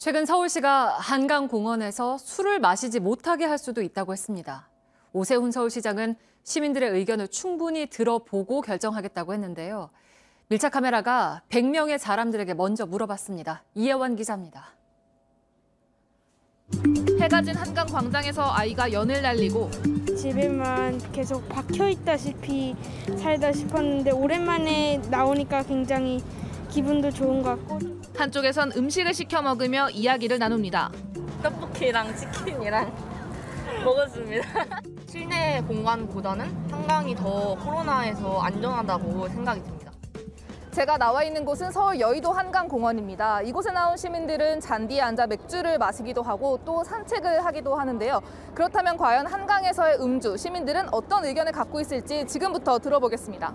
최근 서울시가 한강공원에서 술을 마시지 못하게 할 수도 있다고 했습니다. 오세훈 서울시장은 시민들의 의견을 충분히 들어보고 결정하겠다고 했는데요. 밀착 카메라가 100명의 사람들에게 먼저 물어봤습니다. 이혜원 기자입니다. 해가 진 한강 광장에서 아이가 연을 날리고 집에만 계속 박혀있다시피 살다 싶었는데 오랜만에 나오니까 굉장히 기분도 좋은 것 같고 한쪽에선 음식을 시켜 먹으며 이야기를 나눕니다. 떡볶이랑 치킨이랑 먹었습니다. 실내 공간보다는 한강이 더 코로나에서 안전하다고 생각이 듭니다. 제가 나와 있는 곳은 서울 여의도 한강공원입니다. 이곳에 나온 시민들은 잔디에 앉아 맥주를 마시기도 하고 또 산책을 하기도 하는데요. 그렇다면 과연 한강에서의 음주, 시민들은 어떤 의견을 갖고 있을지 지금부터 들어보겠습니다.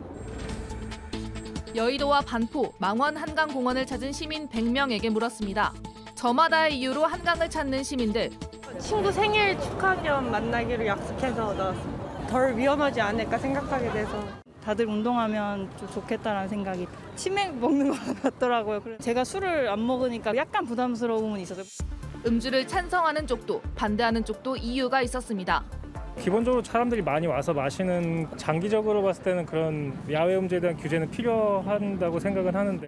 여의도와 반포, 망원 한강공원을 찾은 시민 100명에게 물었습니다. 저마다의 이유로 한강을 찾는 시민들. 친구 생일 축하 겸 만나기로 약속해서 나왔습니다. 덜 위험하지 않을까 생각하게 돼서 다들 운동하면 좀 좋겠다라는 생각이 치맥 먹는 것 같더라고요. 제가 술을 안 먹으니까 약간 부담스러움은 있어서 음주를 찬성하는 쪽도 반대하는 쪽도 이유가 있었습니다. 기본적으로 사람들이 많이 와서 마시는 장기적으로 봤을 때는 그런 야외 음주에 대한 규제는 필요한다고 생각은 하는데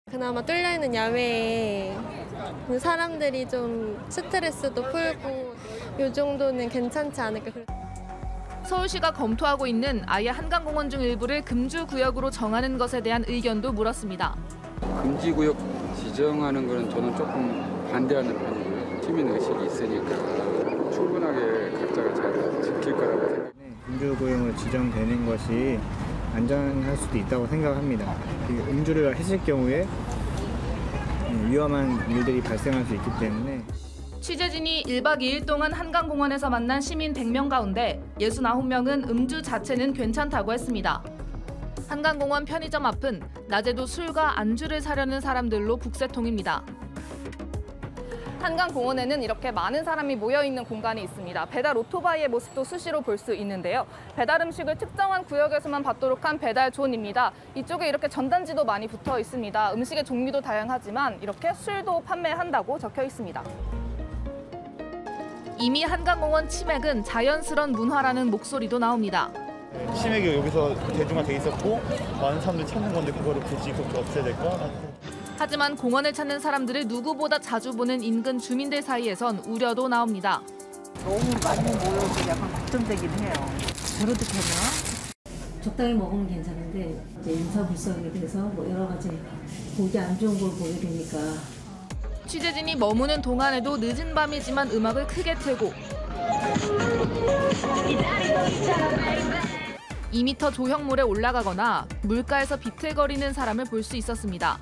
그나마 뚫려있는 야외에 사람들이 좀 스트레스도 풀고 이 정도는 괜찮지 않을까. 서울시가 검토하고 있는 아예 한강공원 중 일부를 금주구역으로 정하는 것에 대한 의견도 물었습니다. 금지구역 지정하는 거는 저는 조금 반대하는 편이고요. 시민의식이 있으니까 충분하게 각자가 잘 지킬 거라고 생각합니다. 금주구역으로 지정되는 것이 안전할 수도 있다고 생각합니다. 음주를 했을 경우에 위험한 일들이 발생할 수 있기 때문에 취재진이 1박 2일 동안 한강공원에서 만난 시민 100명 가운데 69명은 음주 자체는 괜찮다고 했습니다. 한강공원 편의점 앞은 낮에도 술과 안주를 사려는 사람들로 북새통입니다. 한강공원에는 이렇게 많은 사람이 모여있는 공간이 있습니다. 배달 오토바이의 모습도 수시로 볼 수 있는데요. 배달 음식을 특정한 구역에서만 받도록 한 배달존입니다. 이쪽에 이렇게 전단지도 많이 붙어 있습니다. 음식의 종류도 다양하지만 이렇게 술도 판매한다고 적혀 있습니다. 이미 한강공원 치맥은 자연스러운 문화라는 목소리도 나옵니다. 치맥이 여기서 대중화돼 있었고 많은 사람들이 찾는 건데 그거를 굳이 그렇게 없애야 될까? 하지만 공원을 찾는 사람들을 누구보다 자주 보는 인근 주민들 사이에선 우려도 나옵니다. 너무 많이 모여서 약간 걱정되긴 해요. 저렇게 되면 적당히 먹으면 괜찮은데 이제 인사불성에 대해서 뭐 여러 가지 보기 안 좋은 걸 보게 되니까. 취재진이 머무는 동안에도 늦은 밤이지만 음악을 크게 틀고 2m 조형물에 올라가거나 물가에서 비틀거리는 사람을 볼 수 있었습니다.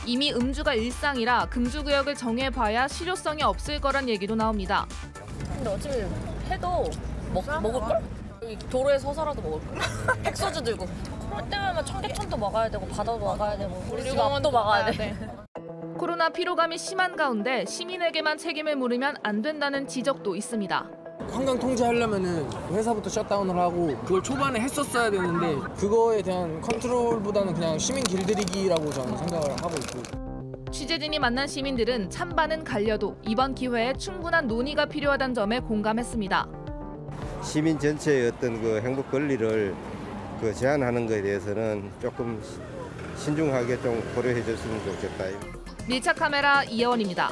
이미 음주가 일상이라 금주구역을 정해봐야 실효성이 없을 거란 얘기도 나옵니다. 근데 어차피 해도 먹을걸? 도로에 서서라도 먹을걸? 백소주 들고. 그럴 때면 청계천도 막아야 되고 바다도 막아야 되고 우리 집 앞도 막아야 돼. 코로나 피로감이 심한 가운데 시민에게만 책임을 물으면 안 된다는 지적도 있습니다. 한강 통제하려면은 회사부터 셧다운을 하고 그걸 초반에 했었어야 되는데 그거에 대한 컨트롤보다는 그냥 시민 길들이기라고 저는 생각을 하고 있고. 취재진이 만난 시민들은 찬반은 갈려도 이번 기회에 충분한 논의가 필요하다는 점에 공감했습니다. 시민 전체의 어떤 그 행복 권리를 제한하는 것에 대해서는 조금 신중하게 좀 고려해 줬으면 좋겠다. 밀착 카메라 이혜원입니다.